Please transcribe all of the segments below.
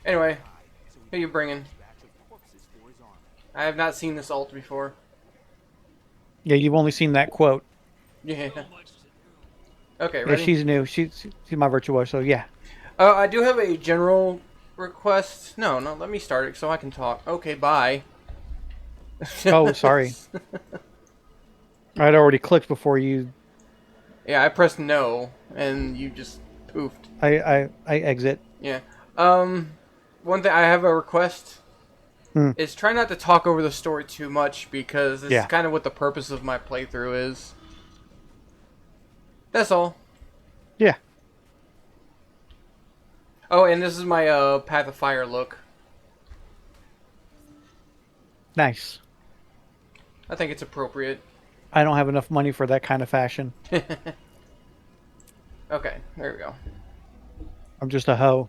Anyway, who you bringing? I have not seen this alt before. Yeah, you've only seen that quote. Yeah. Okay, Yeah, ready? she's new. She's my virtuoso. So yeah. I do have a general request. No, no, let me start it so I can talk. Okay, bye. Oh, sorry. I'd already clicked before you. Yeah, I pressed no, and you just poofed. I exit. Yeah. Um, one thing I have a request Hmm. is try not to talk over the story too much because this is Yeah. kind of what the purpose of my playthrough is. That's all. Yeah. Oh, and this is my Path of Fire look. Nice. I think it's appropriate. I don't have enough money for that kind of fashion. Okay, there we go. I'm just a hoe.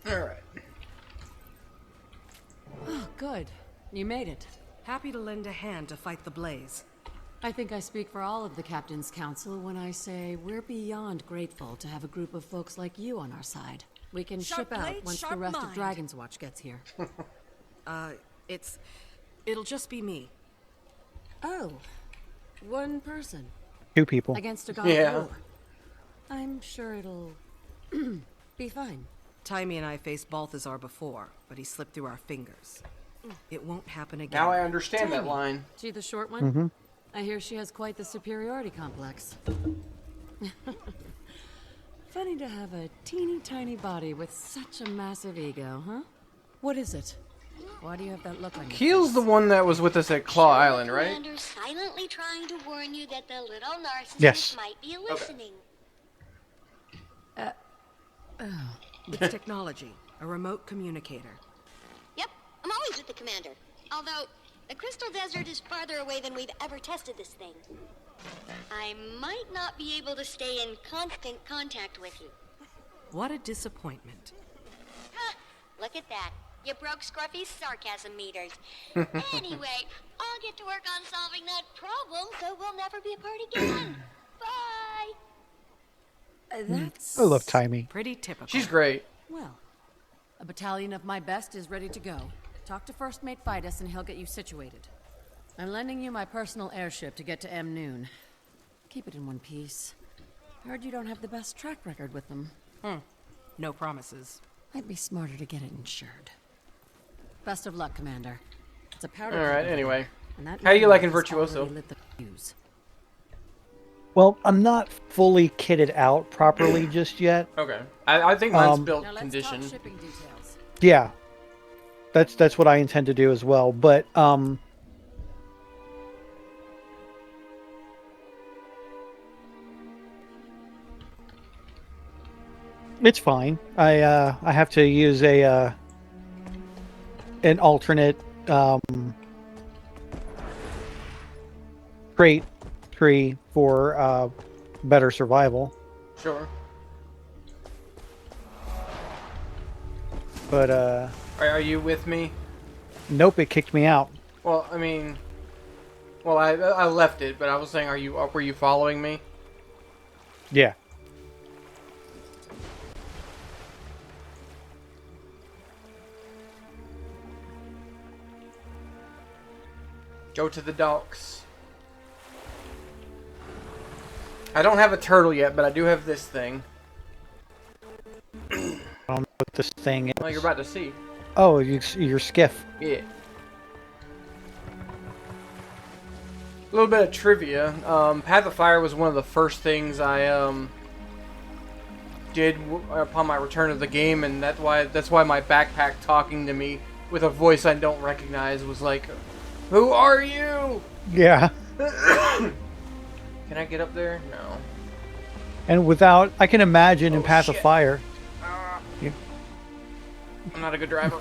All right. Oh, good. You made it. Happy to lend a hand to fight the blaze. I think I speak for all of the Captain's Council when I say we're beyond grateful to have a group of folks like you on our side. We can Sharp ship out blade, once the sharp rest of mind. Dragon's Watch gets here. It'll just be me. Oh, one person Two people. against a god Yeah. of war. I'm sure it'll be fine. Taimi and I faced Balthazar before, but he slipped through our fingers. It won't happen again. Now I understand that Taimi. line. She the short one? I hear she has quite the superiority complex. Funny to have a teeny tiny body with such a massive ego, huh? What is it? Why do you have that look on your Keel's face? the one that was with us at Claw Island, right? Commander's silently trying to warn you that the little narcissist Yes. might be listening. It's technology, a remote communicator. Yep, I'm always with the commander. Although, the Crystal Desert is farther away than we've ever tested this thing. I might not be able to stay in constant contact with you. What a disappointment. Huh, look at that. You broke Scruffy's sarcasm meters. Anyway, I'll get to work on solving that problem so we'll never be apart again. Bye! That's... I love Timey. Pretty typical. She's great. Well, a battalion of my best is ready to go. Talk to First Mate Fidus and he'll get you situated. I'm lending you my personal airship to get to M. Noon. Keep it in one piece. Heard you don't have the best track record with them. No promises. Might be smarter to get it insured. Best of luck, Commander. It's a powder. All right. keg, Anyway, and that how you man liking has Virtuoso? already lit the fuse. Well, I'm not fully kitted out properly just yet. Okay. I think mine's Um, built Now let's condition. talk shipping details. Yeah. That's what I intend to do as well. But it's fine. I have to use a an alternate trait tree for better survival. Sure. But Are you with me? nope, it kicked me out. Well, I mean, well, I left it, but I was saying, were you following me? Yeah. Go to the docks. I don't have a turtle yet, but I do have this thing. I don't know what this thing is. Well, you're about to see. Oh, your skiff. Yeah. A little bit of trivia. Path of Fire was one of the first things I did upon my return to the game, and that's why my backpack talking to me with a voice I don't recognize was like, "Who are you?" Yeah. Can I get up there? No. And without, I can imagine in Oh, Path of shit. Fire. I'm not a good driver.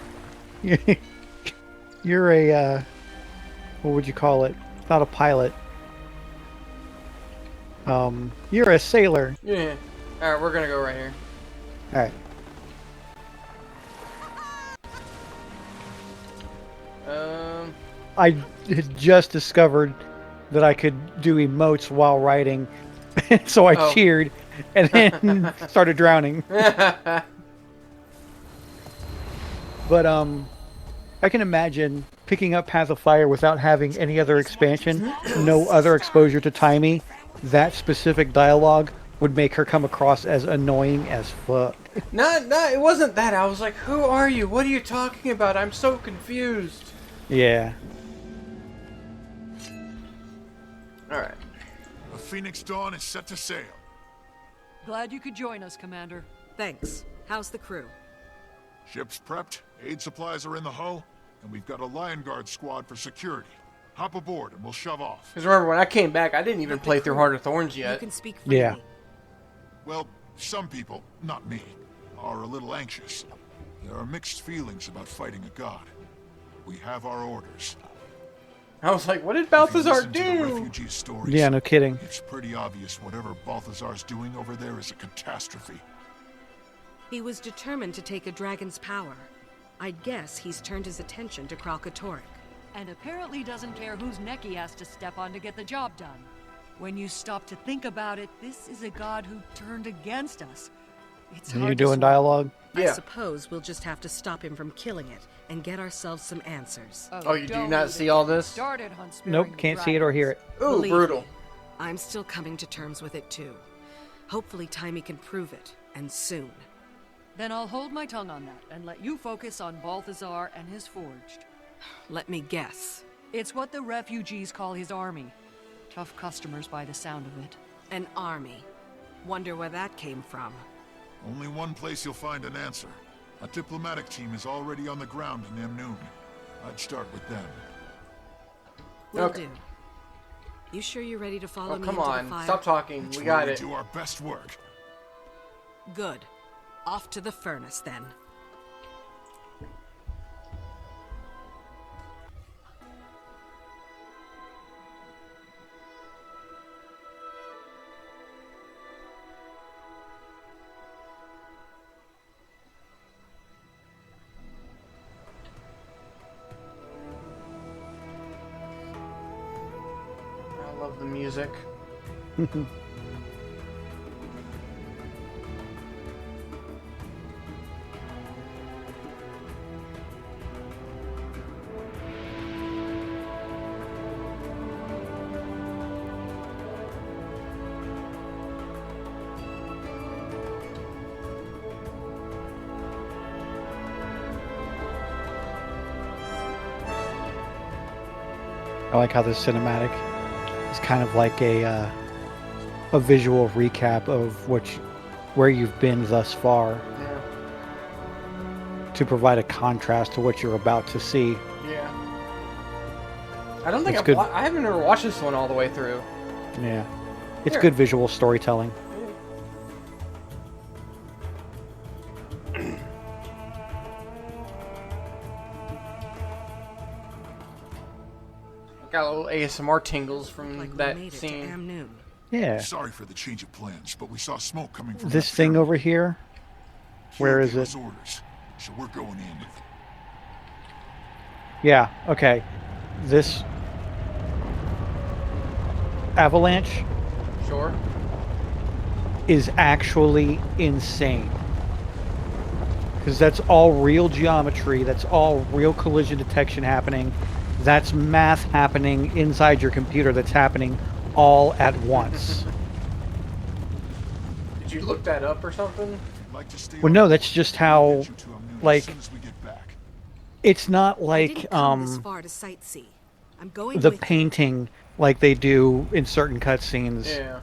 You're a, what would you call it? Not a pilot. You're a sailor. Yeah. All right, we're gonna go right here. All right. Um. I had just discovered that I could do emotes while writing, so I Oh. cheered and then started drowning. But I can imagine picking up Path of Fire without having any other expansion, no other exposure to Timey. That specific dialogue would make her come across as annoying as fuck. No, it wasn't that. I was like, who are you? What are you talking about? I'm so confused. Yeah. Alright. The Phoenix Dawn is set to sail. Glad you could join us, Commander. Thanks. How's the crew? Ship's prepped, aid supplies are in the hull, and we've got a Lion Guard squad for security. Hop aboard and we'll shove off. Because remember, when I came back, I didn't even play through Heart of Thorns You yet. can speak freely. Yeah. Well, some people, not me, are a little anxious. There are mixed feelings about fighting a god. We have our orders. I was like, what did If you Balthazar listen to the do? refugee stories, Yeah, no kidding. it's pretty obvious whatever Balthazar's doing over there is a catastrophe. He was determined to take a dragon's power. I'd guess he's turned his attention to Kralkatorrik. And apparently doesn't care whose neck he has to step on to get the job done. When you stop to think about it, this is a god who turned against us. It's Are hard you to doing swallow. dialogue? I Yeah. suppose we'll just have to stop him from killing it and get ourselves some answers. Oh, you do don't not even see all get me this? started on sparing Nope, the can't see it or hear dragons. it. Ooh, Believe brutal. me, I'm still coming to terms with it too. Hopefully Timey can prove it, and soon. Then I'll hold my tongue on that and let you focus on Balthazar and his forged. Let me guess. It's what the refugees call his army. Tough customers by the sound of it. An army. Wonder where that came from. Only one place you'll find an answer. A diplomatic team is already on the ground in Amnoon. I'd start with them. Will Okay. do. You sure you're ready to follow Oh, me come into on. the fire? Stop talking. It's We where got we it. do our best work. Good. Off to the furnace then. I love the music. I like how this cinematic is kind of like a visual recap of where you've been thus far Yeah. to provide a contrast to what you're about to see. Yeah. I don't think That's good. I haven't ever watched this one all the way through. Yeah. It's Here. good visual storytelling. Got a little ASMR tingles from Like we that made it to scene. Amnoon. Yeah. Sorry for the change of plans, but we saw smoke coming from This that thing pyramid. over here, where Hugh is gave it? us orders, so we're going in. Yeah, okay. This avalanche Sure. is actually insane. Because that's all real geometry, that's all real collision detection happening. That's math happening inside your computer that's happening all at once. Did you look that up or something? Like to stay Well, on no, the that's just We'll how, get you to Amnoon like, as soon as we get back. it's not I like didn't come this far to sightsee. I'm going the with you. painting like they do in certain cutscenes. Yeah.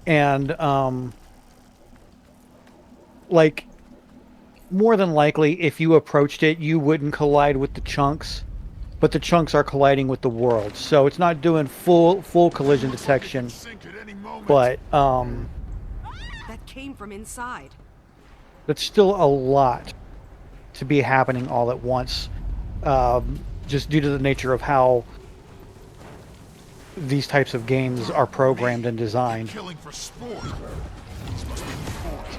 And like more than likely if you approached it you wouldn't collide with the chunks, but the chunks are colliding with the world, so it's not doing full collision detection, Sink at any moment. but That came from inside. that's still a lot to be happening all at once, just due to the nature of how these types of games are programmed and designed. Killing for sport. These must be forged.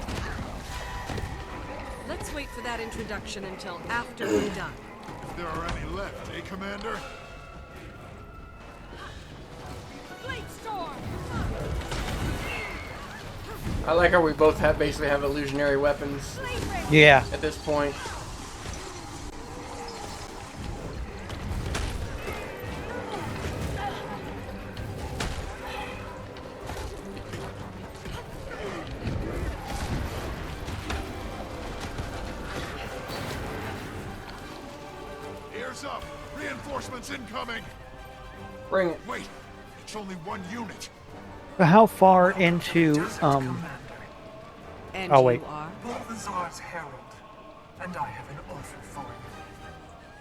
Let's wait for that introduction until after we're done. If there are any left, eh, Commander? I like how we both basically have illusionary weapons Yeah. at this point. Ears up! Reinforcements incoming! Bring it. Wait, it's only one unit. But how far into And Oh, you wait. are? Balthazar's herald, and I have an offer for you.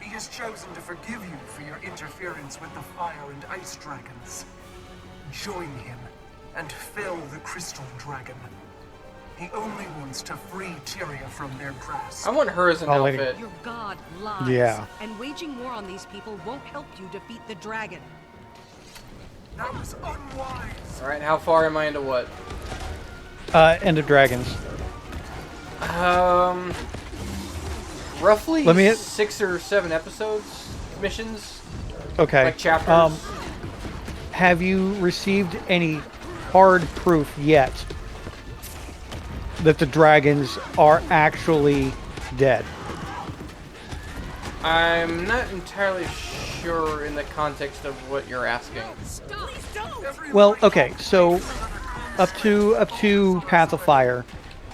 He has chosen to forgive you for your interference with the fire and ice dragons. Join him and fell the crystal dragon. He only wants to free Tyria from their grasp. I want her as an Oh, lady. outfit. Your god lies. Yeah. And waging war on these people won't help you defeat the dragon. That was unwise. Alright, how far am I into what? End of Dragons? Roughly Let me hit- 6 or 7 episodes, missions, Okay. like chapters. Have you received any hard proof yet that the dragons are actually dead? I'm not entirely sure in the context of what you're asking. Well, okay, so up to Path of Fire,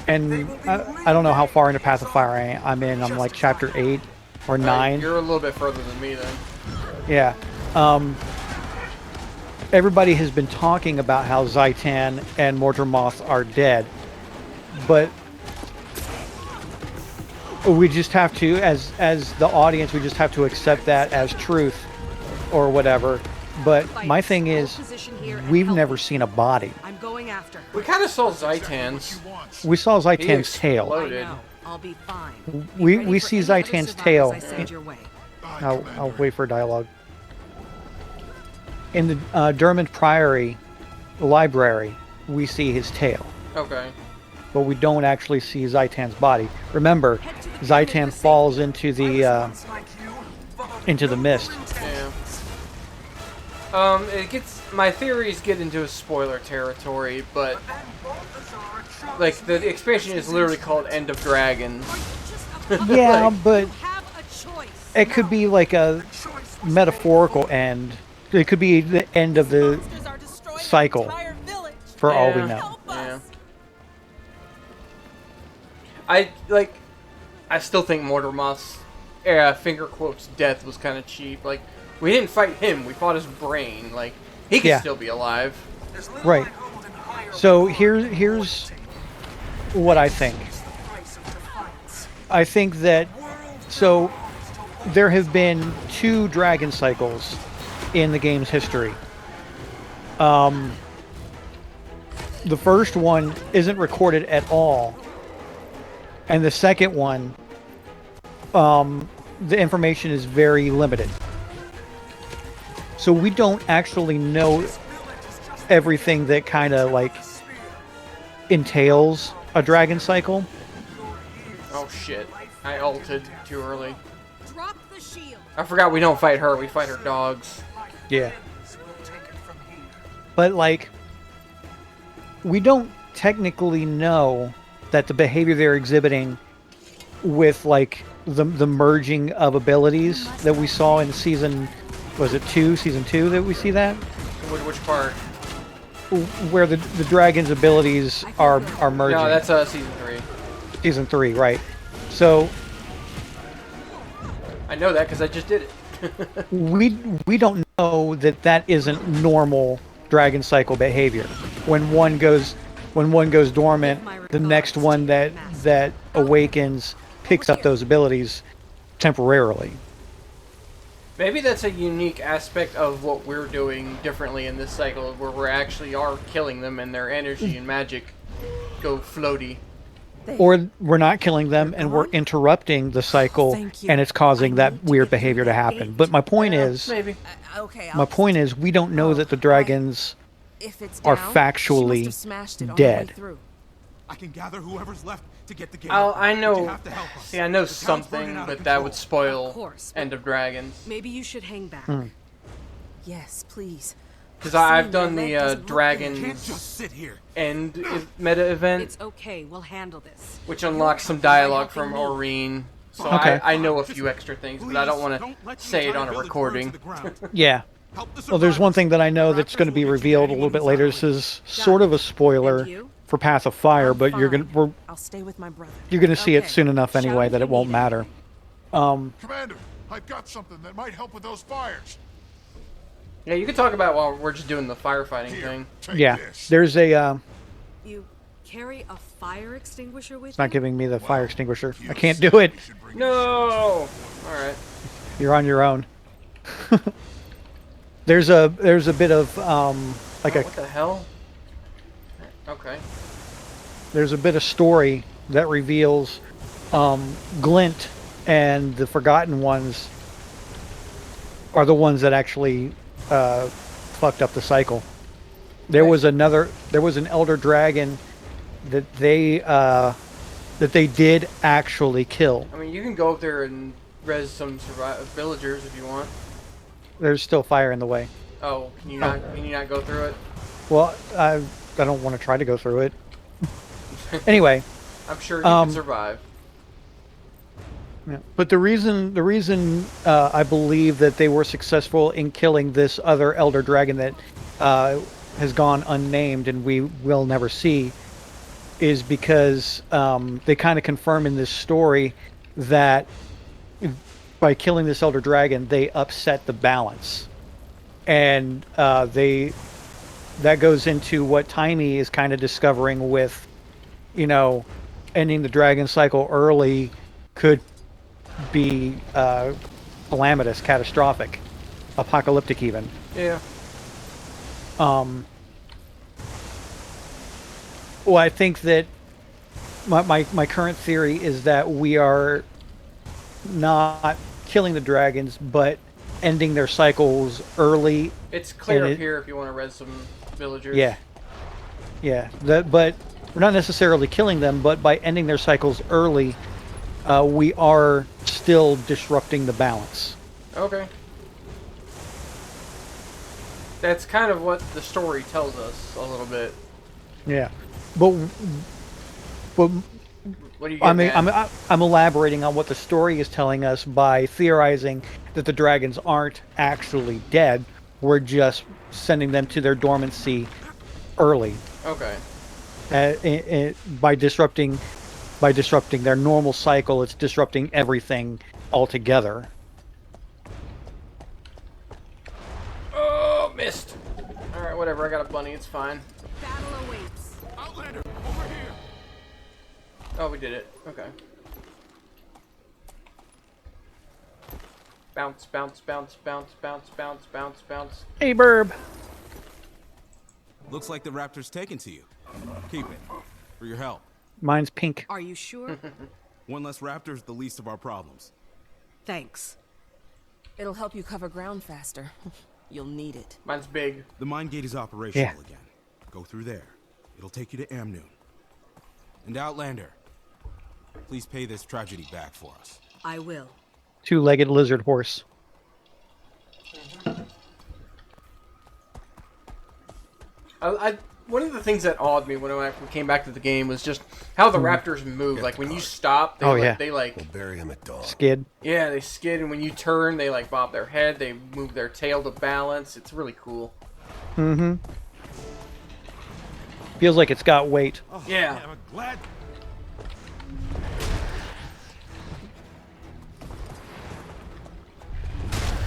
and I don't know how far into Path of Fire I'm in. I'm like chapter 8 or 9. You're a little bit further than me then. Yeah. Everybody has been talking about how Zaitan and Mordramoth are dead, but we just have to, as the audience, we just have to accept that as truth or whatever. But my thing is, we've never seen a body. I'm going after her. We kind of saw What Zaitan's. you want. We saw He Zaitan's tail. I exploded. know. I'll be fine. We- Be ready we for see any other Zaitan's survivors tail. I send your way. Aye, I'll Commander. wait for dialogue. In the Dermot Priory library, we see his tail, Okay. but we don't actually see Zaitan's body. Remember, Zaitan falls into the Once like you, followed mist. Yeah. It gets, my theories get into spoiler territory, but then Balthazar chose like the expansion is literally called End of Dragons. Yeah, but Have a choice. it could be like a choice was metaphorical end. It could be the end of the cycle, for all we Yeah. know. Yeah. I still think Mordermoth's finger quotes death was kind of cheap. Like, we didn't fight him, we fought his brain. Like, he could Yeah. still be alive. There's little Right. I hold in higher So regard here's what I think. than the price of defiance. I think that so there have been 2 dragon cycles in the game's history. The first one isn't recorded at all, and the second one, the information is very limited. So we don't actually know everything that kind of like entails a dragon cycle. Oh shit. I ulted too early. Drop the shield. I forgot we don't fight her, we fight her dogs. Yeah. We'll take it from here. But like, we don't technically know that the behavior they're exhibiting with like the merging of abilities that we saw in season 2 that we see that Which part? where the dragon's abilities are merging. No, that's season 3. season 3, right? So I know that because I just did it. we don't know that isn't normal dragon cycle behavior. When one goes dormant, the next one that awakens picks up those abilities temporarily. Maybe that's a unique aspect of what we're doing differently in this cycle, where we actually are killing them and their energy and magic go floaty. Or we're not killing them and we're interrupting the cycle and it's causing that weird behavior to happen. But my point is, Maybe. Okay. my point is, we don't know that the dragons If it's are down, factually she must have smashed it on dead. the way through. I can gather whoever's left to get the gate. Oh, open, I but you know. have to help us. See, I know The town's burning something, out but of that would control. spoil Of course, but- End of Dragons. Maybe you should hang back. Hmm. Yes, please. Because I've done Seeing the your leg doesn't look You can't Dragon's just sit here. End meta event, It's okay, we'll handle this. which unlocks some You're dialogue helping from me. Aureen. So Okay. I know a few extra things, but I don't want Please, to let the say it entire on a village burn to recording. the ground. Yeah. Help the Well, there's one survivors. thing that I know that's Raptors going to be will get you revealed a heading little bit later. This inside. is sort of a spoiler And you? for Path of Fire, I'm but you're fine. gonna I'll stay with my brother. you're gonna see it Okay. soon enough Shout anyway if that you it won't need matter. anything. Commander, I've got something that might help with those fires. Yeah, you can talk about while we're just doing the firefighting Here, thing. take Yeah, this. there's a. You carry a fire extinguisher with It's not you? giving me the fire extinguisher. I You can't said do it. we should bring No. All right. You're on your own. there's a bit of like Oh, a what the hell? Okay. there's a bit of story that reveals Glint and the Forgotten Ones are the ones that actually fucked up the cycle. There was an elder dragon that they did actually kill. I mean, you can go up there and res some villagers if you want. There's still fire in the way. Oh, can you not? Can you not go through it? Well, I don't want to try to go through it. Anyway, I'm sure you can survive. yeah. But the reason I believe that they were successful in killing this other elder dragon that has gone unnamed and we will never see is because they kind of confirm in this story that by killing this elder dragon they upset the balance, and that goes into what Taimi is kind of discovering with, ending the dragon cycle early could be calamitous, catastrophic, apocalyptic even. Yeah. Well, I think that my current theory is that we are not killing the dragons, but ending their cycles early. It's clear And up here if you want to res some villagers. Yeah. But we're not necessarily killing them, but by ending their cycles early, we are still disrupting the balance. Okay. That's kind of what the story tells us a little bit. Yeah. But What do you I get? mean, I'm elaborating on what the story is telling us by theorizing that the dragons aren't actually dead. We're just sending them to their dormancy early. Okay. By disrupting their normal cycle, it's disrupting everything altogether. Oh, missed. All right, whatever. I got a bunny. It's fine. Battle awaits. Outlander, over here. Oh, we did it. Okay. Bounce, bounce, bounce, bounce, bounce, bounce, bounce, bounce. Hey, Burb. Looks like the raptor's taken to you. Keep it. For your help. Mine's pink. Are you sure? One less raptor is the least of our problems. Thanks. It'll help you cover ground faster. You'll need it. Mine's big. The mine gate is operational Yeah. again. Go through there. It'll take you to Amnoon. And Outlander, please pay this tragedy back for us. I will. Two-legged lizard horse. One of the things that awed me when I came back to the game was just how the raptors move. Like when you stop, they We'll bury him at dawn. Skid. Yeah, they skid, and when you turn, they like bob their head. They move their tail to balance. It's really cool. Mm-hmm. Feels like it's got weight. Oh, Yeah. I'm glad.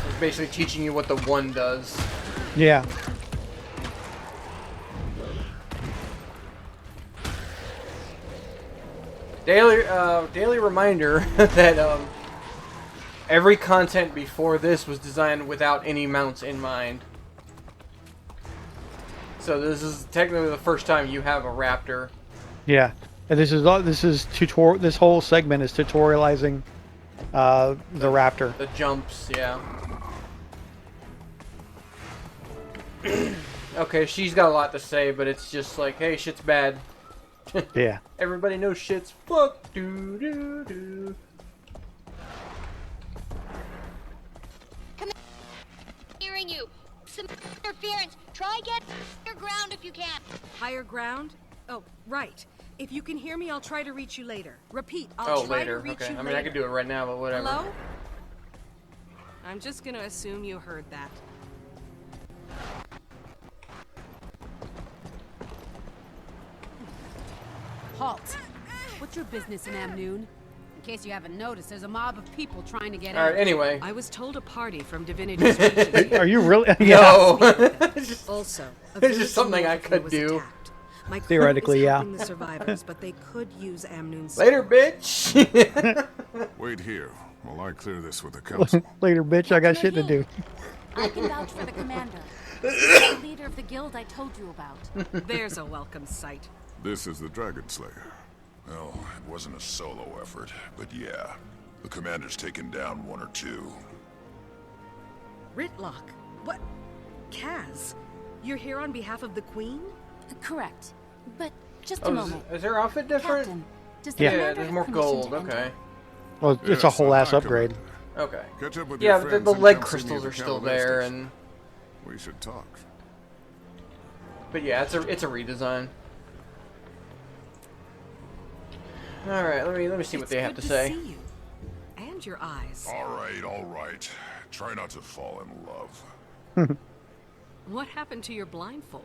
It's basically teaching you what the one does. Yeah. Daily reminder that every content before this was designed without any mounts in mind. So this is technically the first time you have a raptor. Yeah. And this whole segment is tutorializing the raptor. The jumps, yeah. Okay, she's got a lot to say, but it's just like, hey, shit's bad. Yeah. Everybody knows shit's fuck. Doo doo doo. Hearing you. Some interference. try get your ground if you can. Higher ground? Oh, right. If you can hear me, I'll try to reach you later. Repeat, I'll Oh, try later. to reach Okay. you I mean, later. I could do it right now, but whatever. Hello? I'm just gonna assume you heard that. Halt! What's your business in Amnoon? In case you haven't noticed, there's a mob of people trying to get All right. out. Anyway. I was told a party from Divinity's region. Are you really? Yeah. No. It's just also, a It's village just something I north of here could was do. attacked. My crew Theoretically, is yeah. helping the survivors, but they could use Amnoon's Later, bitch. Wait here while I clear this with the council. Later, bitch. I got shit to do. I can vouch for the commander. He's the leader of the guild I told you about. There's a welcome sight. This is the Dragon Slayer. Well, it wasn't a solo effort, but yeah. The commander's taken down one or two. Ritlock? What? Kaz? You're here on behalf of the Queen? Correct. But just a Oh, moment. is her outfit different? Captain, does the Yeah. commander There's have more permission gold. to enter? Okay. Well, it's a Yes, whole I'm ass back, upgrade. Commander. Okay. Catch up with Yeah, your but friends the and leg come see me crystals at are the still Calabasas. there, and We should talk. but yeah, it's a redesign. All right, let me see what It's they have good to say. See you. And your eyes. All right. Try not to fall in love. What happened to your blindfold?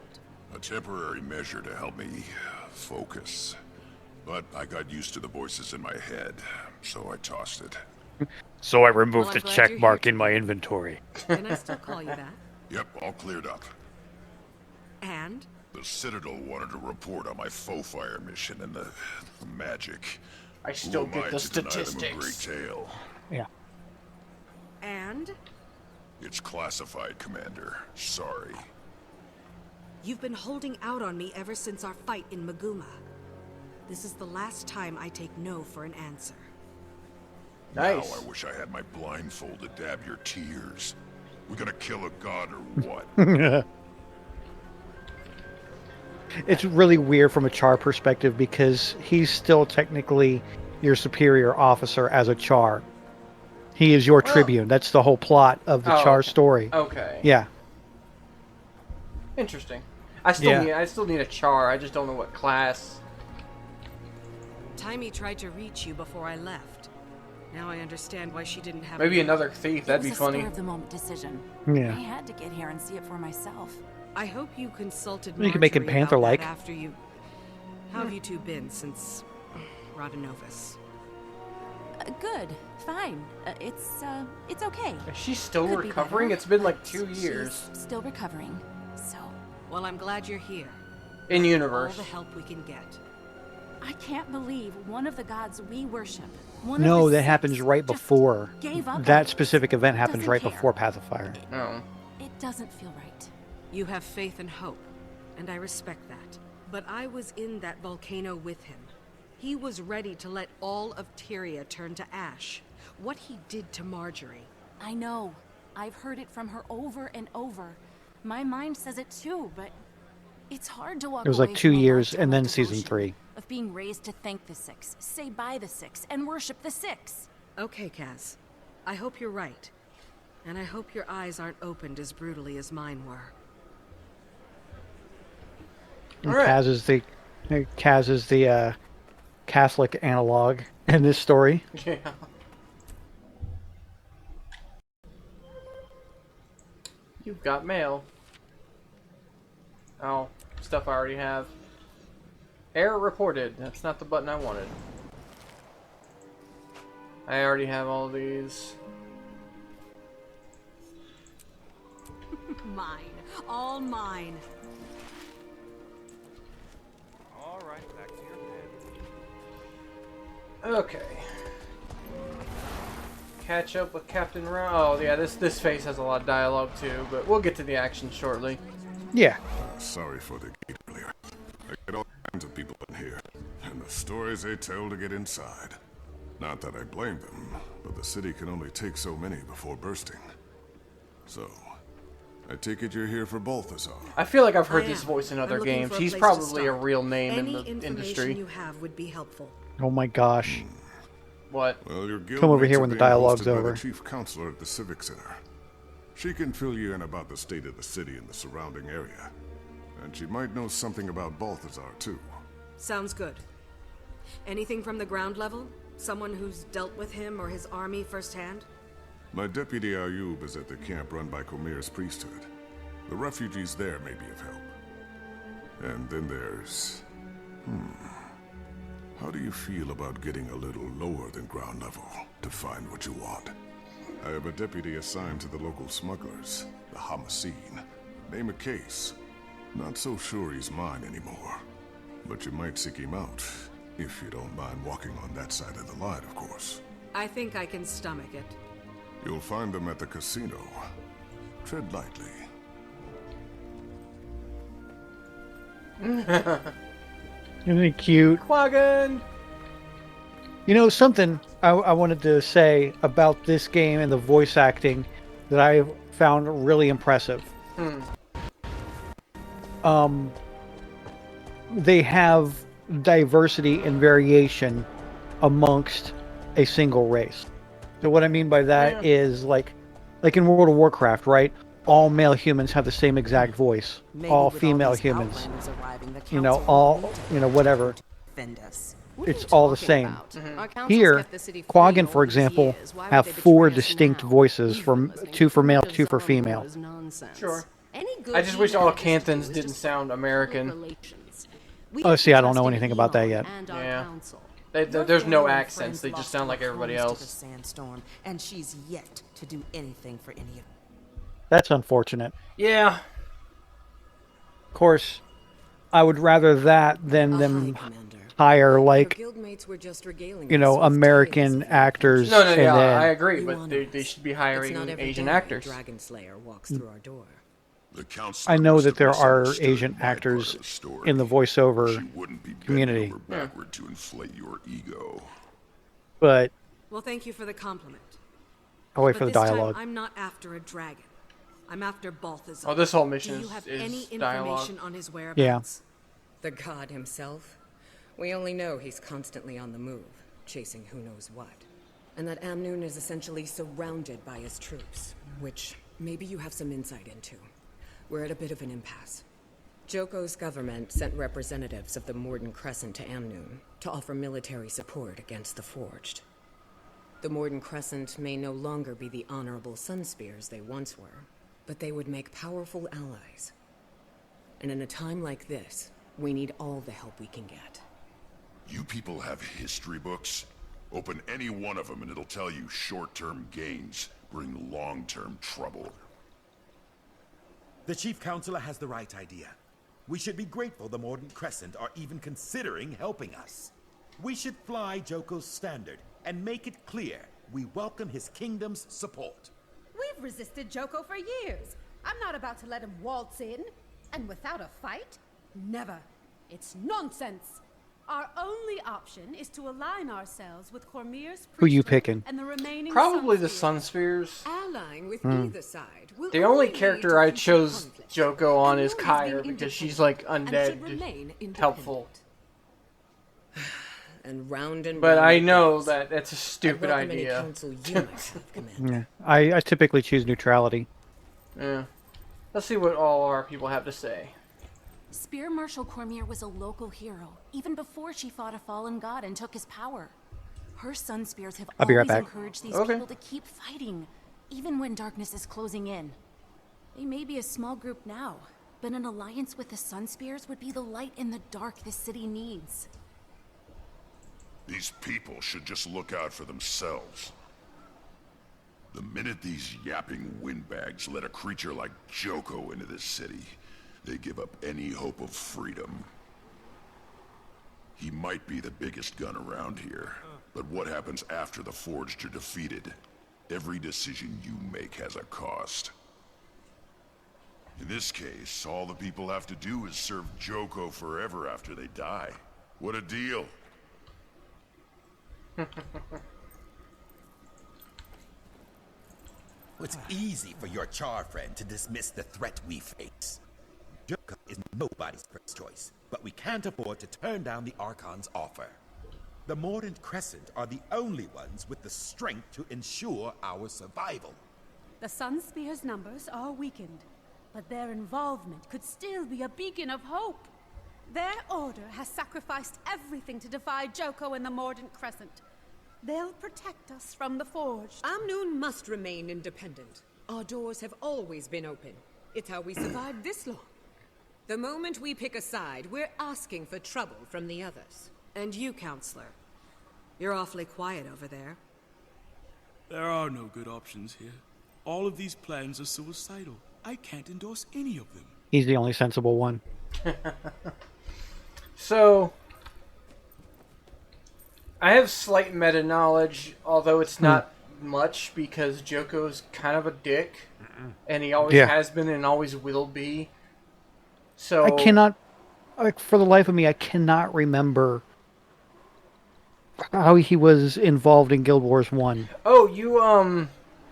A temporary measure to help me focus. But I got used to the voices in my head, so I tossed it. So I removed Well, the I'm glad check you're mark here. in my inventory. Can I still call you that? Yep, all cleared up. And? The Citadel wanted to report on my faux fire mission and the magic. I still Who am get I the to deny them a statistics. great tale? Yeah. And? It's classified, Commander. Sorry. You've been holding out on me ever since our fight in Maguma. This is the last time I take no for an answer. Nice. Now I wish I had my blindfold to dab your tears. We gonna kill a god or what? It's really weird from a Char perspective because he's still technically your superior officer as a Char. He is your tribune. That's the whole plot of the Oh, Char story. Okay. Yeah. Interesting. I still need a char. I just don't know what class. Timmy tried to reach you before I left. Now I understand why she didn't have Maybe a- another thief. That'd be It was funny. a spur of the moment decision. Yeah. I had to get here and see it for myself. I hope you consulted You can make it Marjorie about Panther-like. that after you. How have you two been since Rodenovis? Good. Fine. It's okay. Is she still Could be recovering? better, It's been like but 2 years. She's still recovering. So Well, I'm glad you're here. In All universe. the help we can get. I can't believe one of the gods we worship. No, that happens right before. gave up That on specific event happens Doesn't right care. before Path of Fire. Oh. It doesn't feel right. You have faith and hope, and I respect that. But I was in that volcano with him. He was ready to let all of Tyria turn to ash. What he did to Marjorie. I know. I've heard it from her over and over. My mind says it too, but it's hard to walk It was away like 2 from a years lifetime and then of season devotion, 3. of being raised to thank the Six, say bye the Six, and worship the Six. Okay, Kaz. I hope you're right. And I hope your eyes aren't opened as brutally as mine were. And Alright. Kaz is the Catholic analog in this story. Yeah. You've got mail. Oh, stuff I already have. Error reported. That's not the button I wanted. I already have all these. Mine. All mine. Alright, back to your bed. Okay. Catch up with Captain Oh, yeah, this face has a lot of dialogue too, but we'll get to the action shortly. Yeah. Sorry for the gate earlier. I get all kinds of people in here, and the stories they tell to get inside. Not that I blame them, but the city can only take so many before bursting. So, I take it you're here for Balthazar. I feel like I've heard I this am. voice in I'm other looking games. for a He's place to probably a start. real name Any in the information industry. you have would be helpful. Oh my gosh. What? Well, your guild Come over mates here are when the being dialogue's hosted by over. the chief counselor at the Civic Center. She can fill you in about the state of the city and the surrounding area. And she might know something about Balthazar, too. Sounds good. Anything from the ground level? Someone who's dealt with him or his army firsthand? My deputy Ayub is at the camp run by Comir's priesthood. The refugees there may be of help. And then there's... How do you feel about getting a little lower than ground level to find what you want? I have a deputy assigned to the local smugglers, the Hamaseen. Name a case. Not so sure he's mine anymore. But you might seek him out, if you don't mind walking on that side of the line, of course. I think I can stomach it. You'll find them at the casino. Tread lightly. Isn't he cute? Quaggan! You know, something I wanted to say about this game and the voice acting that I found really impressive. They have diversity and variation amongst a single race. So what I mean by that is like in World of Warcraft, right? All male humans have the same exact voice. Maybe all with female these humans. Outlanders arriving, the You know, council all, will you know, whatever. defend us. It's all the same. Our council's Here, kept the city free Quaggan, all for these example, years. Why would have they 4 betray us distinct now? voices, We've from been listening 2 for to male, much of 2 for Zarma female. Lord's nonsense. Sure. Any good I just he wish all manages to do Canthans is didn't just sound public American. relations. We Oh, can see, I don't trust know in anything about that Elon yet. and our Yeah. council. There's no Your accents. friends They just lost sound like their everybody homes to the else. sandstorm, and she's yet to do anything for any of. That's unfortunate. Yeah. Of course, I would rather that than them hire, like, you know, American actors No, and yeah, then... I agree, but they should be hiring Asian actors. Dragon Slayer walks through our door. The counselor I know must that have there are misunderstood Asian my part of actors the story. in the voiceover She wouldn't be bending community, over backward to inflate your ego. but Well, thank you for the compliment. I'll wait But for the this time, dialogue. I'm not after a dragon. I'm after Balthazar. Oh, this whole mission Do you is- have is any dialogue. information on his whereabouts? The god himself? We only know he's constantly on the move, chasing who knows what. And that Amnoon is essentially surrounded by his troops, which maybe you have some insight into. We're at a bit of an impasse. Joko's government sent representatives of the Morden Crescent to Amnoon to offer military support against the Forged. The Morden Crescent may no longer be the honorable Sunspears they once were, but they would make powerful allies. And in a time like this, we need all the help we can get. You people have history books? Open any one of them and it'll tell you short-term gains bring long-term trouble. The Chief Counselor has the right idea. We should be grateful the Morden Crescent are even considering helping us. We should fly Joko's standard and make it clear we welcome his kingdom's support. We've resisted Joko for years. I'm not about to let him waltz in. And without a fight? Never. It's nonsense. Our only option is to align ourselves with Cormyr's Who you priesthood picking? and the remaining Probably the Sunspears. Allying with Hmm. either side will The only lead character to I future chose conflict. Joko on is Amnoon has Kyra been because she's like independent and should undead, remain independent. helpful. And round and But round I it know goes. that that's a stupid I'd welcome any idea. counsel you might have, Commander. Yeah, I typically choose neutrality. Yeah. Let's see what all our people have to say. Spear Marshal Cormier was a local hero, even before she fought a fallen god and took his power. Her Sunspears have I'll be right always back. encouraged these Okay. people to keep fighting, even when darkness is closing in. They may be a small group now, but an alliance with the Sunspears would be the light in the dark this city needs. These people should just look out for themselves. The minute these yapping windbags let a creature like Joko into this city, they give up any hope of freedom. He might be the biggest gun around here, but what happens after the Forged are defeated? Every decision you make has a cost. In this case, all the people have to do is serve Joko forever after they die. What a deal! It's easy for your Char friend to dismiss the threat we face. Joko is nobody's first choice, but we can't afford to turn down the Archon's offer. The Mordant Crescent are the only ones with the strength to ensure our survival. The Sunspear's numbers are weakened, but their involvement could still be a beacon of hope. Their order has sacrificed everything to defy Joko and the Mordant Crescent. They'll protect us from the Forged. Amnoon must remain independent. Our doors have always been open. It's how we survived this long. The moment we pick a side, we're asking for trouble from the others. And you, Counselor. You're awfully quiet over there. There are no good options here. All of these plans are suicidal. I can't endorse any of them. He's the only sensible one. So, I have slight meta knowledge, although it's not much, because Joko's kind of a dick, and he always has been and always will be. So I cannot, like, for the life of me, I cannot remember how he was involved in Guild Wars 1. Oh,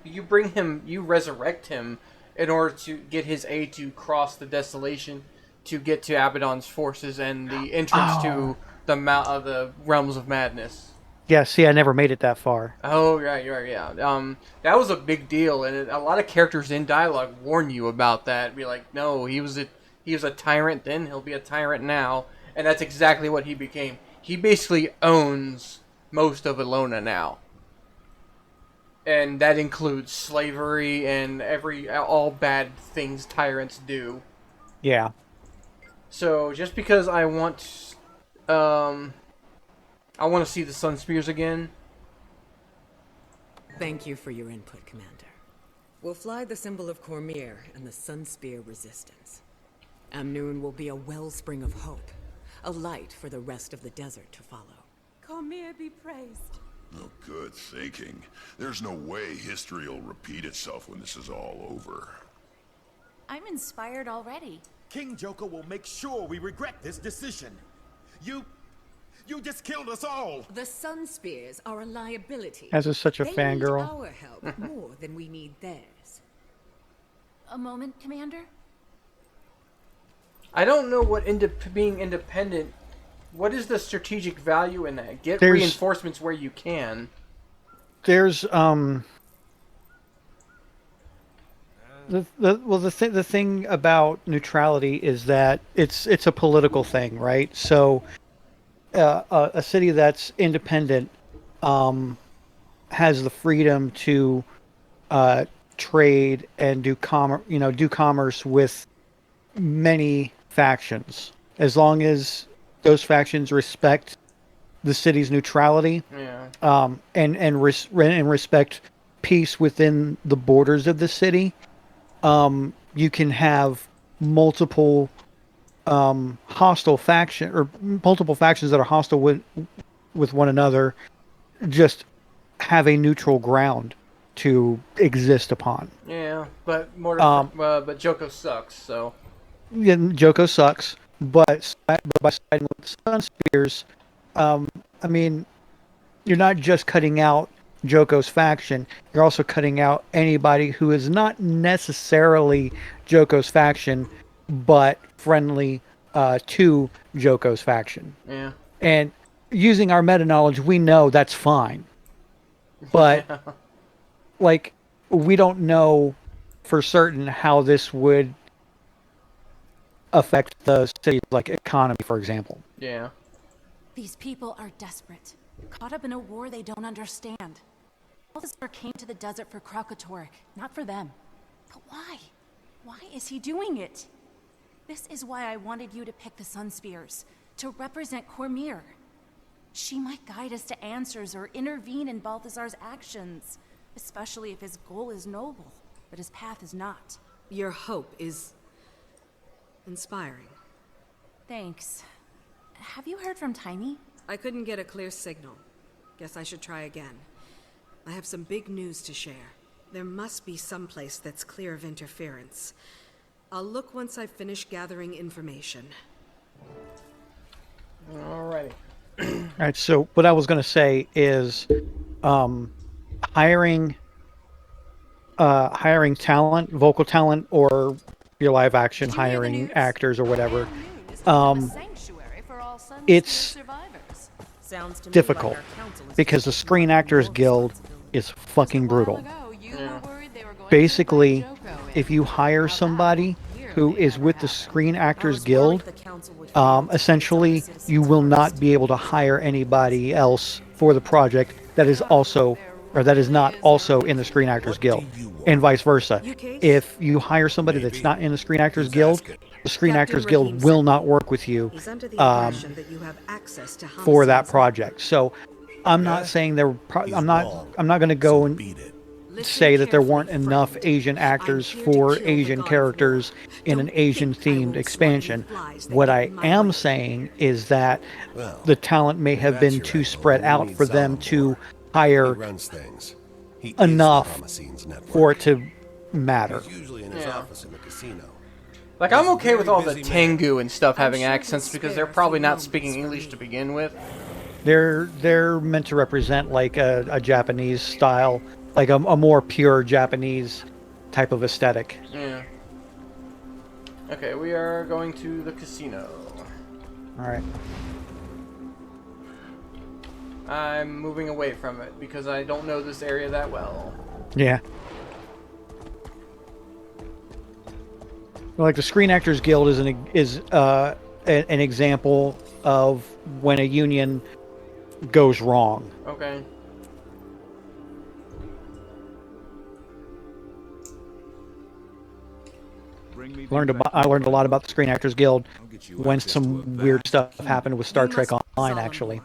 you bring him, you resurrect him in order to get his aid to cross the Desolation to get to Abaddon's forces and the entrance to the Realms of Madness. Yeah, see, I never made it that far. Oh, right, yeah. That was a big deal, and a lot of characters in dialogue warn you about that. Be like, no, he was a tyrant then, he'll be a tyrant now, and that's exactly what he became. He basically owns most of Elona now. And that includes slavery and all bad things tyrants do. Yeah. So just because I want to see the Sunspears again. Thank you for your input, Commander. We'll fly the symbol of Cormyr and the Sunspear Resistance. Amnoon will be a wellspring of hope, a light for the rest of the desert to follow. Cormyr be praised. Oh, good thinking. There's no way history will repeat itself when this is all over. I'm inspired already. King Joko will make sure we regret this decision. You just killed us all! The Sunspears are a liability. As is such a they fangirl. need our help more than we need theirs. A moment, Commander? I don't know what being independent... What is the strategic value in that? Get There's- reinforcements where you can. There's the thing about neutrality is that it's a political thing, right? So a city that's independent has the freedom to trade and do commerce with many factions, as long as those factions respect the city's neutrality, and respect peace within the borders of the city. You can have multiple hostile multiple factions that are hostile with one another, just have a neutral ground to exist upon. Yeah, but but Joko sucks. So yeah, Joko sucks, but by siding with Sunspears, I mean, you're not just cutting out Joko's faction, you're also cutting out anybody who is not necessarily Joko's faction, but friendly to Joko's faction. Yeah. And using our meta knowledge, we know that's fine. But, like, we don't know for certain how this would affect the city's, like, economy, for example. Yeah. These people are desperate, caught up in a war they don't understand. Balthazar came to the desert for Kralkatorrik, not for them. But why? Why is he doing it? This is why I wanted you to pick the Sunspears, to represent Cormyr. She might guide us to answers or intervene in Balthazar's actions, especially if his goal is noble, but his path is not. Your hope is inspiring. Thanks. Have you heard from Tiny? I couldn't get a clear signal. Guess I should try again. I have some big news to share. There must be some place that's clear of interference. I'll look once I've finished gathering information. Alrighty. Alright, so what I was going to say is hiring talent, vocal talent, or your live action hiring actors or whatever. It's difficult because the Screen Actors Guild is fucking brutal. basically, if you hire somebody who is with the Screen Actors Guild, essentially you will not be able to hire anybody else for the project that is also, or that is not also in the Screen Actors Guild, and vice versa. If you hire somebody that's not in the Screen Actors Guild, the Screen Actors Guild will not work with you for that project. So I'm not saying I'm not going to go and say that there weren't enough Asian actors for Asian characters in an Asian themed expansion. What I am saying is that the talent may have been too spread out for them to hire enough for it to matter. Like, I'm okay with all the Tengu and stuff having accents because they're probably not speaking English to begin with. They're meant to represent like a Japanese style, like a more pure Japanese type of aesthetic. Yeah. Okay, we are going to the casino. All right. I'm moving away from it because I don't know this area that well. Yeah. Like the Screen Actors Guild is an example of when a union goes wrong. Okay. I learned a lot about the Screen Actors Guild when some weird stuff happened with Star Trek Online, actually.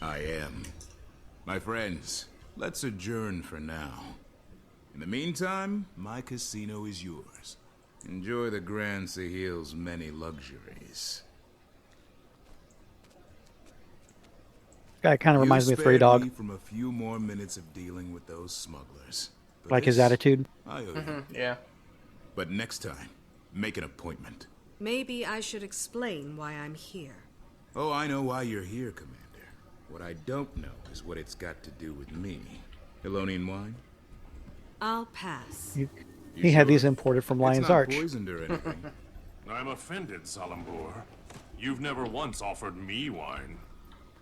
I am. My friends, let's adjourn for now. In the meantime, my casino is yours. Enjoy the Grand Sahil's many luxuries. Guy kind of reminds me of Three Dog. Me from a few more minutes of dealing with those smugglers. For like this, his attitude. I owe you. Yeah. But next time, make an appointment. Maybe I should explain why I'm here. Oh, I know why you're here, Commander. What I don't know is what it's got to do with me. Elonian wine? I'll pass. He had these imported from Lion's Arch. It's not poisoned or anything. I'm offended, Salambor. You've never once offered me wine.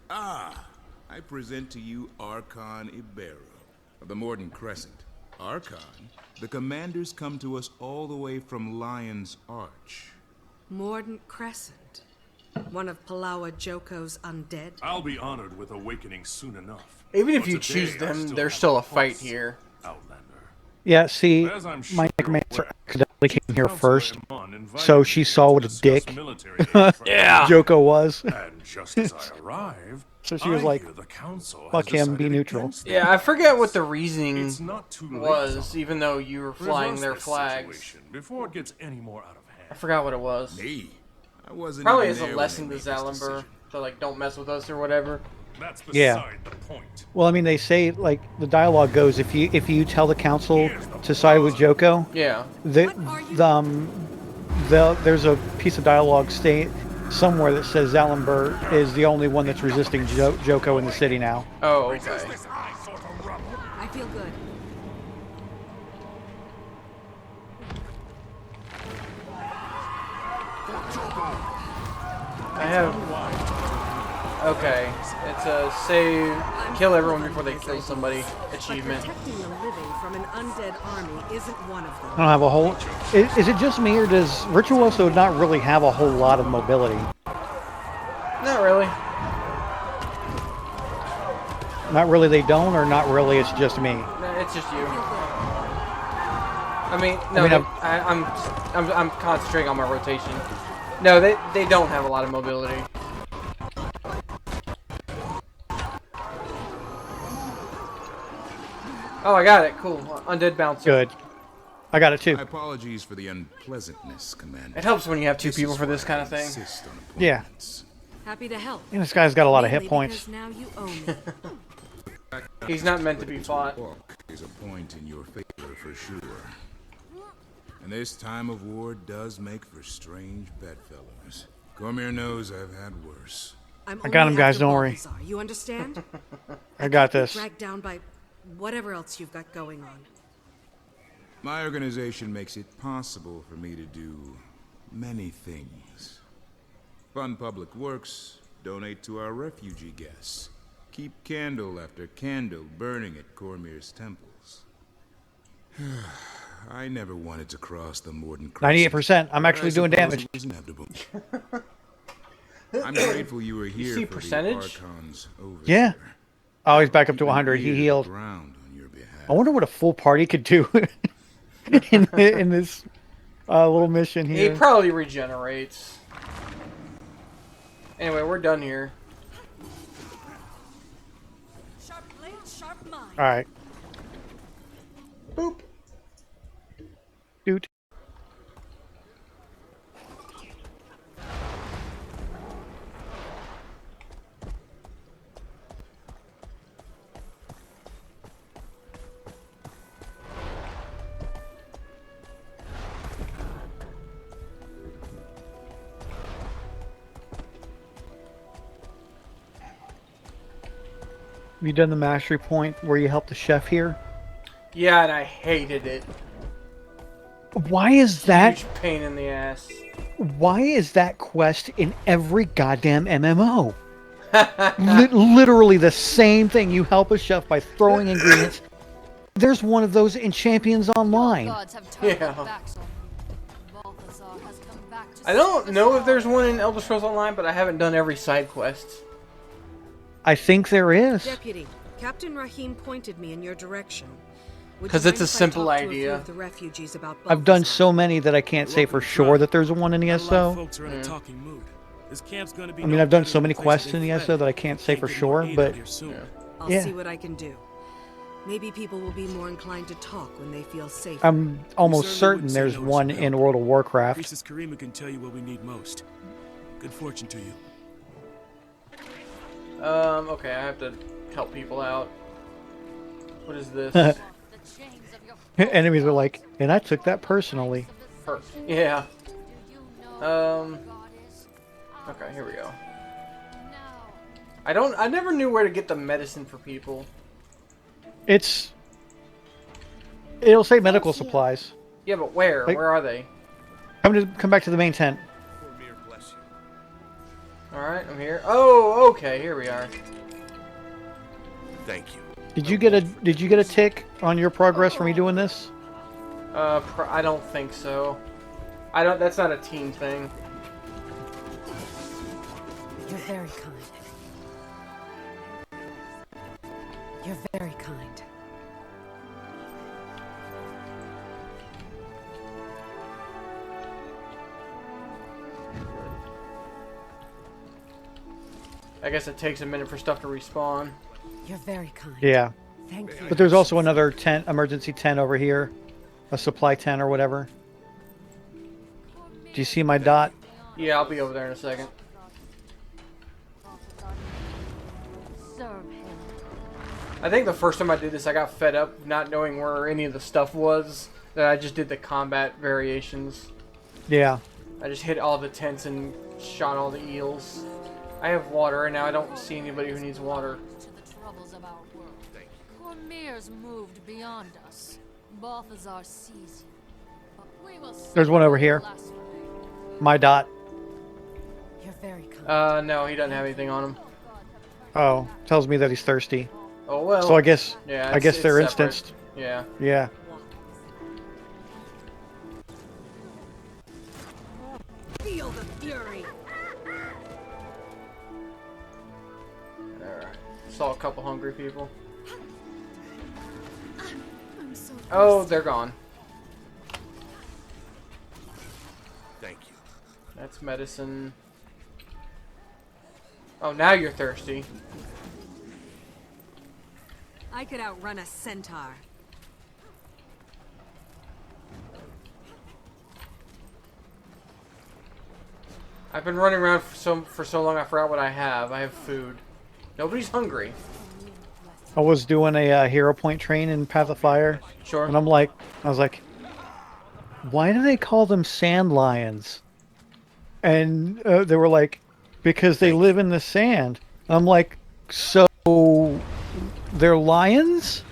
Ah, I present to you Archon Ibero of the Morden Crescent. Archon, the commanders come to us all the way from Lion's Arch. Morden Crescent? One of Palawa Joko's undead? I'll be honored with awakening soon enough. Even if you choose them, there's still a fight here. Outlander. Yeah, see, my commander accidentally came here first, so she saw what a dick Joko was. And just as I arrived, so she was like, fuck him, be neutral. Yeah, I forget what the reasoning was, even though you were flying their flags. Before it gets any more out of hand. I forgot what it was. Me? I wasn't probably even as a lesson to Zalimber, to like, don't mess with us or whatever. That's beside the point. Well, I mean, they say, like, the dialogue goes, if you tell the council to side with Joko, yeah, there's a piece of dialogue somewhere that says Zalimber is the only one that's resisting Joko in the city now. Oh, okay. I feel good. I have... Okay, it's a save, kill everyone before they kill somebody achievement. Protecting the living from an undead army isn't one of them. I don't have a whole... Is it just me, or does Virtuoso not really have a whole lot of mobility? Not really. Not really they don't, or not really it's just me? No, it's just you. I mean, no, I'm concentrating on my rotation. No, they don't have a lot of mobility. Oh, I got it. Cool. Undead bouncer. Good. I got it too. My apologies for the unpleasantness, Commander. It helps when you have two people for this kind of thing. Yeah. Happy to help. And this guy's got a lot of hit points. Now you owe me. He's not meant to be fought. Is a point in your favor for sure. And this time of war does make for strange bedfellows. Cormier knows I've had worse. I got him, guys. Don't worry. You understand? I got this. Dragged down by whatever else you've got going on. My organization makes it possible for me to do many things. Fund public works, donate to our refugee guests, keep candle after candle burning at Cormier's temples. I never wanted to cross the Morden 98%. I'm but actually I doing suppose damage. it was inevitable. I'm grateful you were here see for percentage? the Archon's overture. Yeah. Oh, he's back up to Keep an 100. ear He to the healed. ground on your behalf. I wonder what a full party could do in this little mission He here. probably regenerates. Anyway, we're done here. Sharp blade, sharp mind. All right. Boop. Dude. Have you done the mastery point where you help the chef here? Yeah, and I hated it. Why is that? Huge pain in the ass. Why is that quest in every goddamn MMO? Literally the same thing. You help a chef by throwing ingredients. There's one of those in Champions Online. Yeah. I don't know if there's one in Elder Scrolls Online, but I haven't done every side quest. I think there is. Deputy, Captain Rahim pointed me in your direction. Would 'Cause you it's mind a if I simple talked to a few idea. of the refugees about I've done Balthazar? so many that I can't say for sure that there's one in the A lot of SO. folks are in a talking mood. This camp's gonna be I mean, I've done so many quests in the SO that I can't say for sure, but I'll yeah. see what I can do. Maybe people will be more inclined to talk when they feel safe. I'm almost certainly certain wouldn't say there's no to one some in help. World of Warcraft. Priestess Karima can tell you what we need most. Good fortune to you. Okay, I have to help people out. What is this? Enemies are like, and I took that personally. Yeah. Okay, here we go. I never knew where to get the medicine for people. It'll say medical supplies. Yeah, but where? Like- Where are they? Come back to the main tent. Alright, I'm here. Oh, okay, here we are. Thank you. Did you get a tick on your progress from me doing this? I don't think so. That's not a team thing. You're very kind. You're very kind. I guess it takes a minute for stuff to respawn. You're very kind. Yeah. Thank you. But there's also another tent, emergency tent over here, a supply tent or whatever. Do you see my dot? Yeah, I'll be over there in a second. I think the first time I did this, I got fed up not knowing where any of the stuff was. That I just did the combat variations. Yeah. I just hit all the tents and shot all the eels. I have water, and now I don't see anybody who needs water. Troubles of our world. Cormyr's moved beyond us. Balthazar sees you. But we will There's one over here. My dot. You're very kind. No, he doesn't have anything on him. Oh, tells me that he's thirsty. Oh well. So I guess yeah, I guess it's they're separate. instanced. Yeah. Yeah. Feel the fury. Alright. Saw a couple hungry people. I'm so Oh, they're gone. Thank you. That's medicine. Oh, now you're thirsty. I could outrun a centaur. I've been running around for so long I forgot what I have. I have food. Nobody's hungry. I was doing a hero point train in Path of Fire. Sure. And I was like, why do they call them sand lions? And they were like, because they live in the sand. And I'm like, so they're lions?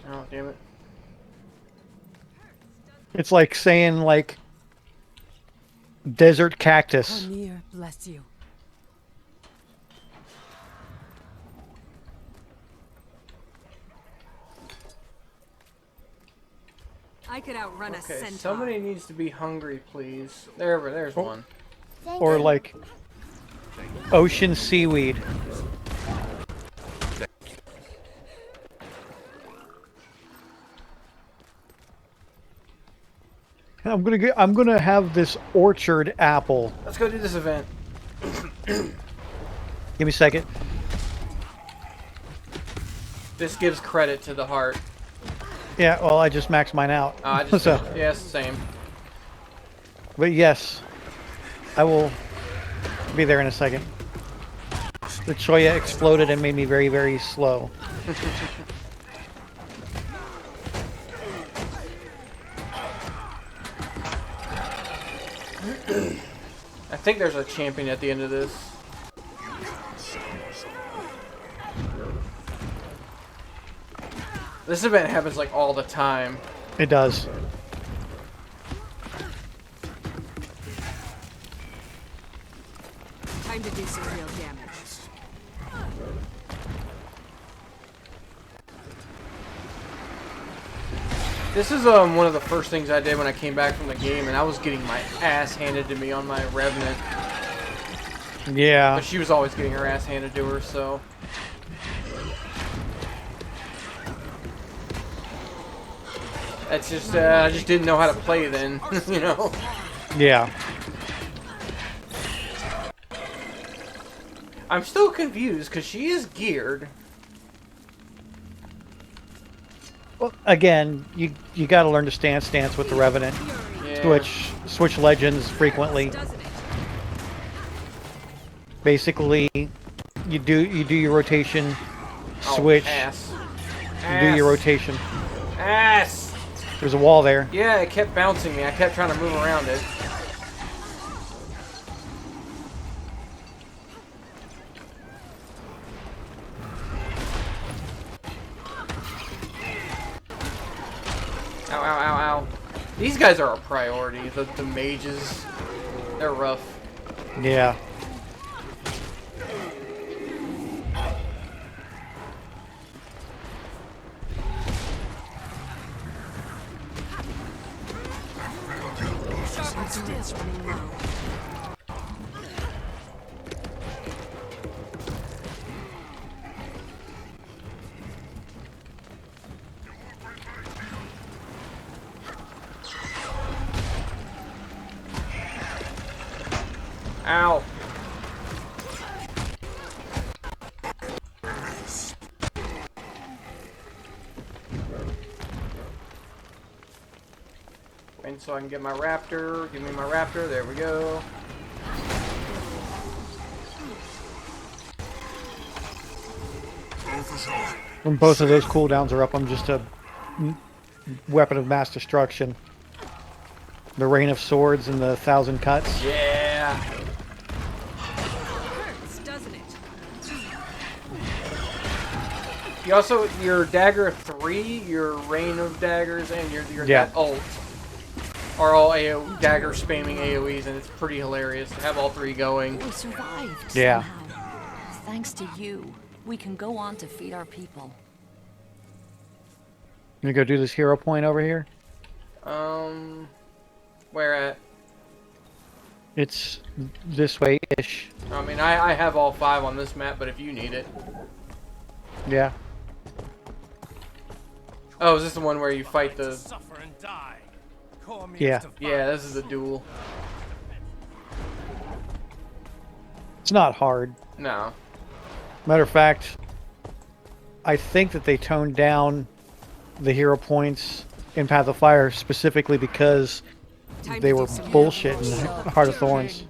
Oh, damn it. It's like saying like desert cactus. Cormyr, bless you. I could outrun a Okay, centaur. somebody needs to be hungry, please. There's one. Or like ocean seaweed. I'm gonna have this orchard apple. Let's go do this event. Give me a second. This gives credit to the heart. Yeah, well, I just maxed mine out. I just So, yes, same. but yes, I will be there in a second. The Choya exploded and made me very, very slow. I think there's a champion at the end of this. This event happens like all the time. It does. Time to do some real damage. This is one of the first things I did when I came back from the game, and I was getting my ass handed to me on my Revenant. Yeah. But she was always getting her ass handed to her, so. That's just, I just didn't know how to play then, you know? Yeah. I'm still confused, because she is geared. Well, again, you got to learn to stance with the Revenant. Yeah. Switch legends frequently. Basically, you do your rotation, switch. Ass. You do your rotation. Ass! There's a wall there. Yeah, it kept bouncing me. I kept trying to move around it. Ow, ow, ow, ow. These guys are a priority. The mages. They're rough. Yeah. It's running low. Ow. And so I can get my raptor. Give me my raptor. There we go. When both of those cooldowns are up, I'm just a weapon of mass destruction. The Rain of Swords and the 1,000 Cuts. Yeah. Hurts, doesn't it? You also, your dagger 3, your rain of daggers, and your Yeah. ult are all dagger spamming AoEs, and it's pretty hilarious to have all three going. We survived Yeah. somehow. Thanks to you, we can go on to feed our people. You gonna go do this hero point over here? Where at? It's this way-ish. I mean, I have all 5 on this map, but if you need it. Yeah. Oh, is this the one where you fight the... Suffer and die. Yeah. Yeah, this is the duel. It's not hard. No. Matter of fact, I think that they toned down the hero points in Path of Fire specifically because they were bullshit in Heart of Thorns.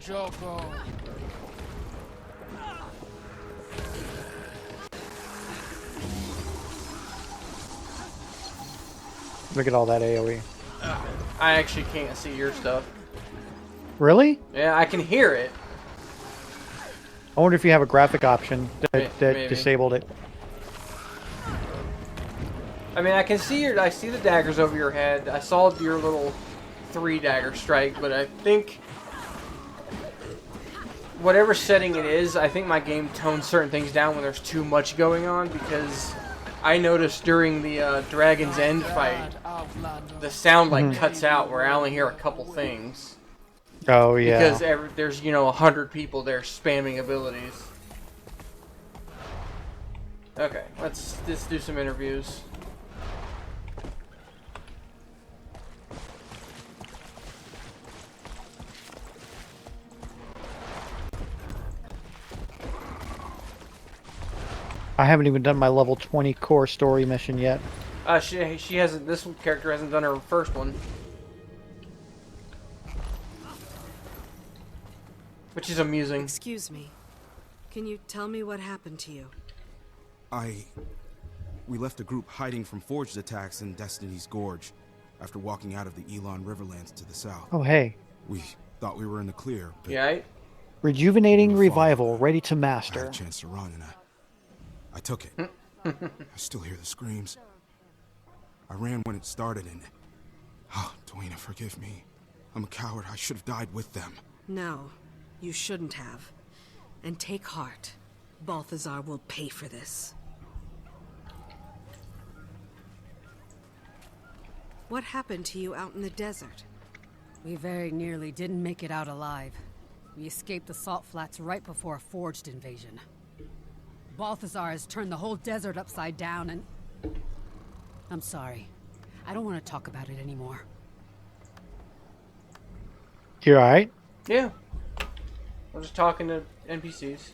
Look at all that AoE. I actually can't see your stuff. Really? Yeah, I can hear it. I wonder if you have a graphic option that Maybe. disabled it. I mean, I can see I see the daggers over your head. I saw your little 3 dagger strike, but I think whatever setting it is, I think my game tones certain things down when there's too much going on, because I noticed during the Dragon's End fight, the sound like cuts out where I only hear a couple things. Oh yeah. Because there's 100 people there spamming abilities. Okay, let's do some interviews. I haven't even done my level 20 core story mission yet. She hasn't. This character hasn't done her first one, which is amusing. Excuse me. Can you tell me what happened to you? We left a group hiding from forged attacks in Destiny's Gorge after walking out of the Elon Riverlands to the south. Oh hey. We thought we were in the clear. But yeah. Rejuvenating revival, ready to I master. had a chance to run, and I took it. I still hear the screams. I ran when it started, and Dwayne, forgive me. I'm a coward. I should have died with them. No, you shouldn't have. And take heart. Balthazar will pay for this. What happened to you out in the desert? We very nearly didn't make it out alive. We escaped the salt flats right before a forged invasion. Balthazar has turned the whole desert upside down and... I'm sorry. I don't want to talk about it anymore. You alright? Yeah. We're just talking to NPCs.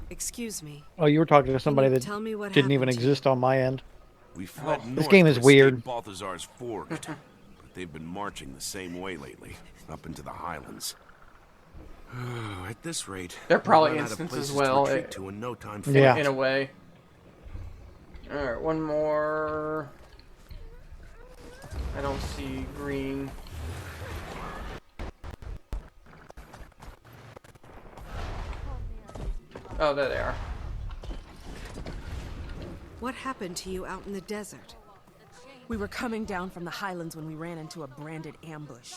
Excuse me. Oh, you were talking to somebody that tell me what didn't even happened to you? exist on my end. We fled This north game to is escape weird. Balthazar's Forged, but they've been marching the same way lately, up into the highlands. At this rate, They're probably we'll run out of instances as places well. to retreat to in no time. Yeah. In a way. Alright, one more. I don't see green. Oh, there they are. What happened to you out in the desert? We were coming down from the highlands when we ran into a branded ambush.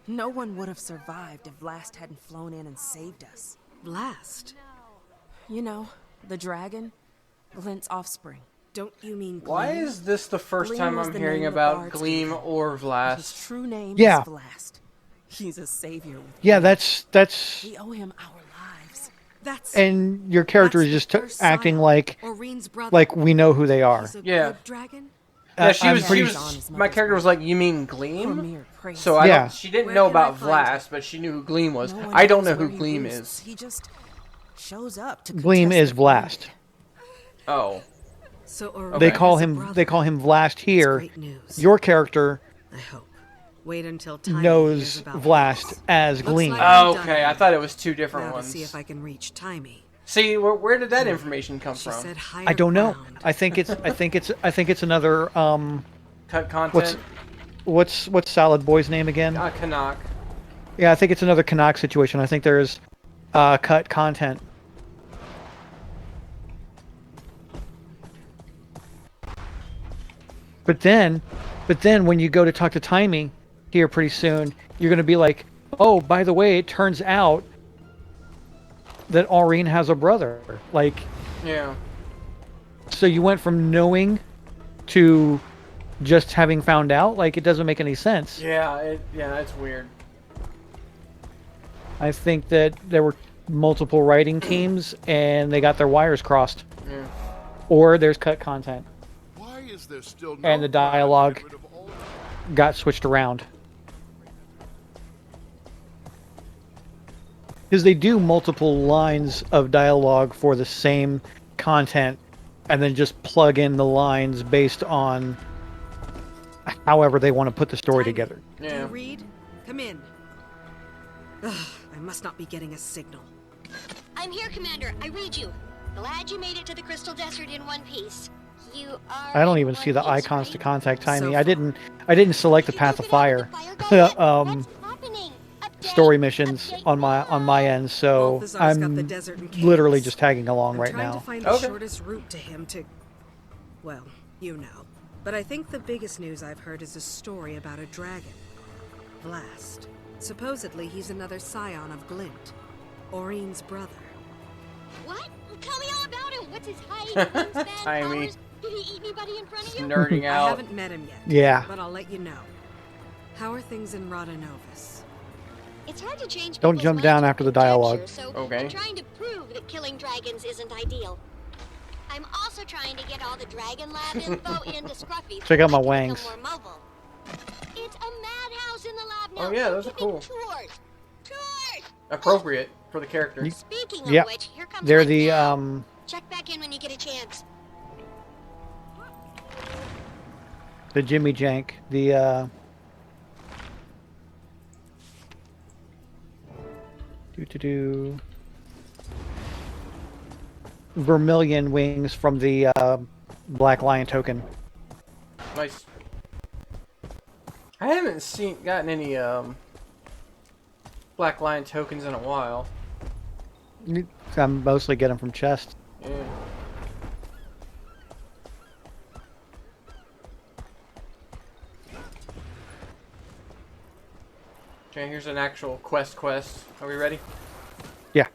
No one would have survived if Vlast hadn't flown in and saved us. Vlast? You know, the dragon, Glint's offspring. Don't you mean Gleam? Why is this the first Gleam time was I'm the hearing name the about bards Gleam gave him. or His Vlast? true name Yeah. is Vlast. He's a savior. Yeah, that's We owe him our lives. That's and your character is just first acting scion, like Oreen's brother. we know who they are. He's a Yeah. good dragon? Yeah, she I'm was. pretty My character was like, "You mean Gleam?" Cormyr prays. So I Yeah. don't. She didn't Where know can I about find Vlast, but she knew who Gleam was. No one I don't knows know who where he Gleam roosts. is. He just shows up to Gleam contest is the Vlast. Oh. So Oreen They is call a him brother. they call him Vlast here. Great news. Your character I hope. Wait until time knows Vlast as Looks Gleam. like I'm Oh, done okay. I thought it was two different now ones. to see if I can reach Timey. See, where did that information come She from? said higher I don't know. ground. I think it's another Cut content. what's Salad Boy's name again? Canuck. Yeah, I think it's another Canuck situation. I think there's cut content. But then when you go to talk to Timey here pretty soon, you're going to be like, oh, by the way, it turns out that Aurene has a brother. Like, Yeah. so you went from knowing to just having found out? Like, it doesn't make any sense. Yeah. It's weird. I think that there were multiple writing teams and they got their wires crossed. Yeah. Or there's cut content. Why is there still no And the dialogue got switched around. Because they do multiple lines of dialogue for the same content and then just plug in the lines based on however they want to put the story together. Do you read? Come in. Ugh, I must not be getting a signal. I'm here, Commander. I read you. Glad you made it to the Crystal Desert in one piece. You are. I don't even see the icons to contact Timey. I didn't select the Path of Fire story missions on my end, so Balthazar's got the I'm desert and caves. literally just tagging along I'm right trying now. to find the shortest route to him to... Well, you know. But I think the biggest news I've heard is a story about a dragon. Vlast. Supposedly he's another scion of Glint. Oreen's brother. What? Tell me all about him. What's his height, wingspan, Timey. powers? Did he eat anybody in front of you? Nerding I out. haven't met him yet. Yeah. But I'll let you know. How are things in Rada Novus? It's hard to change Don't people's jump down minds after the with conjecture, dialogue. So Okay. I'm trying to prove that killing dragons isn't ideal. I'm also trying to get all the Dragon Lab info into Scruffy. Check out my so I can wangs. become more mobile. It's a madhouse in the lab now. Oh yeah, so those are give me cool. Tours. Tours. Appropriate for the character. Speaking of Yep. which, here comes They're one the now. Check back in when you get a chance. Jimmy Jank, the Vermilion wings from the Black Lion token. Nice. I haven't gotten any Black Lion tokens in a while. I mostly get them from chests. Yeah. Okay, here's an actual quest. Are we ready? Yeah.